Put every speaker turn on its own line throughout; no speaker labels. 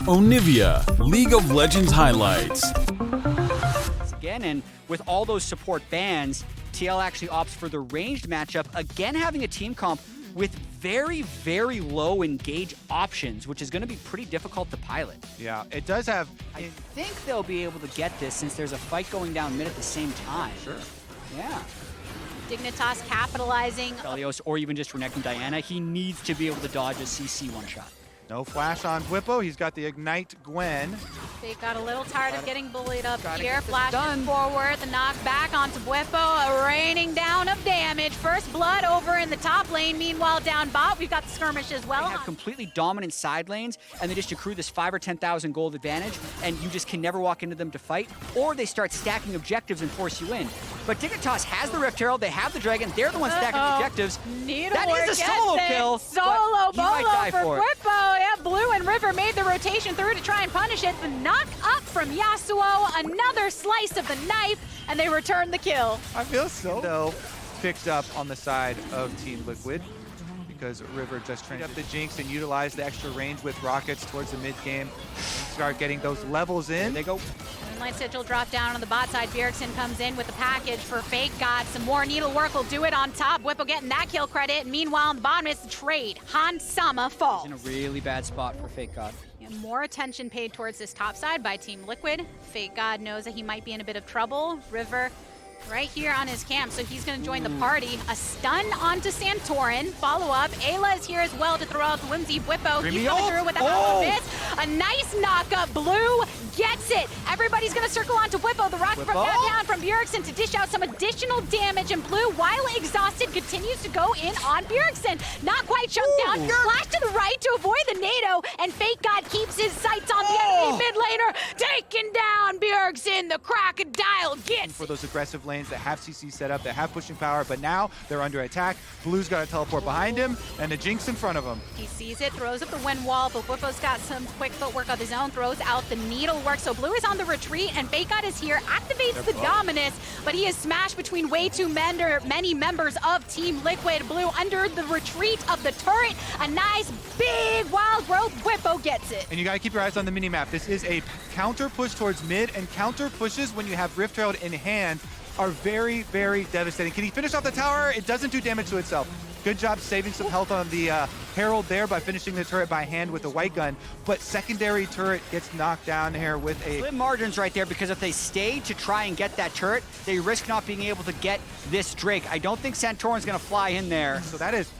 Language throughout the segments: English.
Onivia, League of Legends highlights.
Again, and with all those support bans, TL actually opts for the ranged matchup, again having a team comp with very, very low engage options, which is going to be pretty difficult to pilot.
Yeah, it does have...
I think they'll be able to get this since there's a fight going down mid at the same time.
Sure.
Yeah.
Dignitas capitalizing.
Stelios, or even just Renekton Diana, he needs to be able to dodge a CC one shot.
No flash on Bwipo. He's got the Ignite Gwen.
They got a little tired of getting bullied up here.
Flash
Forward, the knockback onto Bwipo, raining down of damage. First blood over in the top lane. Meanwhile, down bot, we've got the skirmish as well.
They have completely dominant side lanes, and they just accrue this 5,000 or 10,000 gold advantage, and you just can never walk into them to fight, or they start stacking objectives and force you in. But Dignitas has the Rift Herald, they have the Dragon, they're the ones stacking the objectives. That is a solo kill.
Solo bolo for
it.
Bwipo. Yeah, Blue and River made the rotation through to try and punish it. The knock up from Yasuo, another slice of the knife, and they return the kill.
I feel so though picked up on the side of Team Liquid because River just trained up the Jinx and utilized the extra range with rockets towards the mid game and start getting those levels in. There they go.
Moonlight Sigil drop down on the bot side. Bjergsen comes in with a package for Fake God. Some more needlework will do it on top. Bwipo getting that kill credit. And meanwhile, on the bottom, it's the trade. Hansama falls.
In a really bad spot for Fake God.
And more attention paid towards this top side by Team Liquid. Fake God knows that he might be in a bit of trouble. River right here on his camp, so he's going to join the party. A stun onto Santorin. Follow up. Ayla is here as well to throw out the Whimsy. Bwipo, he's coming through with a miss. A nice knock-up. Blue gets it. Everybody's going to circle onto Bwipo. The rocket from down from Bjergsen to dish out some additional damage, and Blue, while exhausted, continues to go in on Bjergsen. Not quite shoved down. Flash to the right to avoid the NATO, and Fake God keeps his sights on the enemy mid laner. Taken down Bjergsen. The crocodile gets
for those aggressive lanes that have CC set up, that have pushing power, but now they're under attack. Blue's got to teleport behind him, and the Jinx in front of him.
He sees it, throws up the wind wall, but Bwipo's got some quick footwork of his own, throws out the needlework. So Blue is on the retreat, and Fake God is here, activates the Dominus, but he is smashed between way too many members of Team Liquid. Blue under the retreat of the turret. A nice big wild growth. Bwipo gets it.
And you got to keep your eyes on the minimap. This is a counter push towards mid, and counter pushes when you have Rift Herald in hand are very, very devastating. Can he finish off the tower? It doesn't do damage to itself. Good job saving some health on the Herald there by finishing the turret by hand with the white gun, but secondary turret gets knocked down here with a...
Slim margins right there, because if they stay to try and get that turret, they risk not being able to get this Drake. I don't think Santorin's going to fly in there.
So that is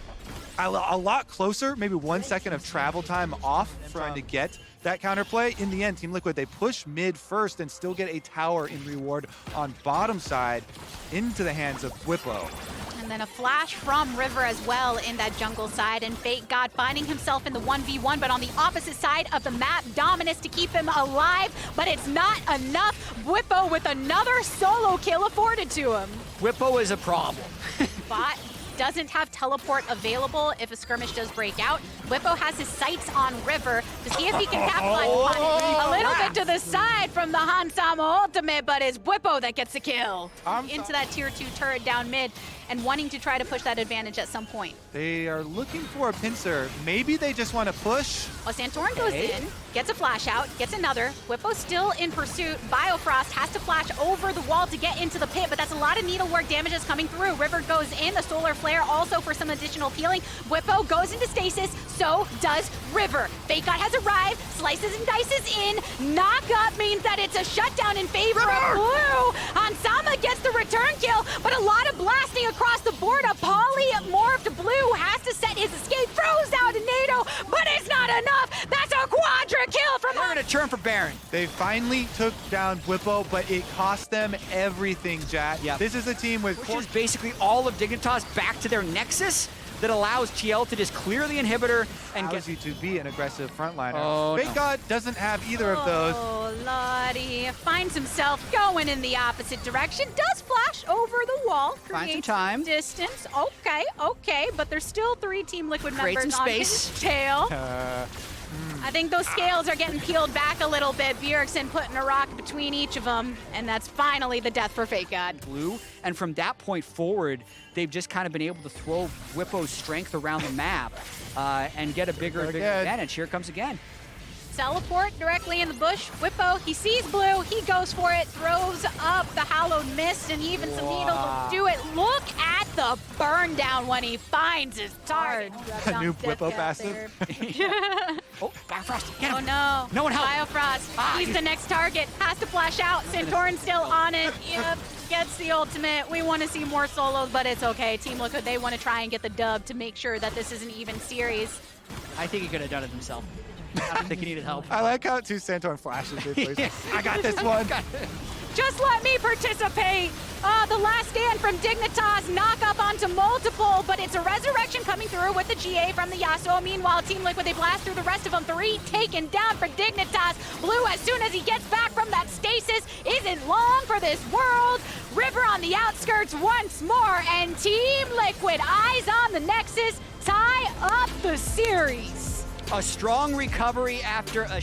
a lot closer, maybe 1 second of travel time off trying to get that counterplay. In the end, Team Liquid, they push mid first and still get a tower in reward on bottom side into the hands of Bwipo.
And then a flash from River as well in that jungle side, and Fake God finding himself in the 1v1, but on the opposite side of the map, Dominus to keep him alive, but it's not enough. Bwipo with another solo kill afforded to him.
Bwipo is a problem.
Bot doesn't have teleport available if a skirmish does break out. Bwipo has his sights on River to see if he can capitalize on it. A little bit to the side from the Hansama ultimate, but it's Bwipo that gets the kill. Into that tier 2 turret down mid and wanting to try to push that advantage at some point.
They are looking for a pincer. Maybe they just want to push.
Well, Santorin goes in, gets a flash out, gets another. Bwipo's still in pursuit. Biofrost has to flash over the wall to get into the pit, but that's a lot of needlework damages coming through. River goes in, the solar flare also for some additional healing. Bwipo goes into stasis, so does River. Fake God has arrived, slices and dices in. Knock up means that it's a shutdown in favor of Blue. Hansama gets the return kill, but a lot of blasting across the board. A polymorphed Blue has to set his escape, throws out a NATO, but it's not enough. That's a quadra kill from...
They're going to turn for Baron.
They finally took down Bwipo, but it cost them everything, Jack.
Yep.
This is a team with...
Which is basically all of Dignitas back to their Nexus that allows TL to just clear the inhibitor and get
you to be an aggressive frontliner.
Oh,
Fake God doesn't have either of those.
Oh, Lottie finds himself going in the opposite direction. Does flash over the wall.
Find some
Creates
time.
distance. Okay, but there's still 3 Team Liquid
Create
members
some
on
space.
his tail. I think those scales are getting peeled back a little bit. Bjergsen putting a rock between each of them, and that's finally the death for Fake God.
Blue, and from that point forward, they've just kind of been able to throw Bwipo's strength around the map and get a bigger advantage. Here it comes again.
teleport directly in the bush. Whippo, he sees blue, he goes for it, throws up the hallowed mist, and even some needles will do it. Look at the burn down when he finds his target.
A new Whippo passive.
Oh, Biofrost, get him.
Oh no.
No one help.
Biofrost, he's the next target. Has to flash out. Santorin's still on it. Yep, gets the ultimate. We want to see more solos, but it's okay. Team Liquid, they want to try and get the dub to make sure that this is an even series.
I think he could have done it himself. I don't think he needed help.
I like how 2 Santorin flashes. I got this one.
Just let me participate. The last stand from Dignitas, knock up onto multiple, but it's a resurrection coming through with the GA from the Yasuo. Meanwhile, Team Liquid, they blast through the rest of them. 3 taken down for Dignitas. Blue, as soon as he gets back from that stasis, isn't long for this world. River on the outskirts once more, and Team Liquid, eyes on the Nexus, tie up the series.
A strong recovery after a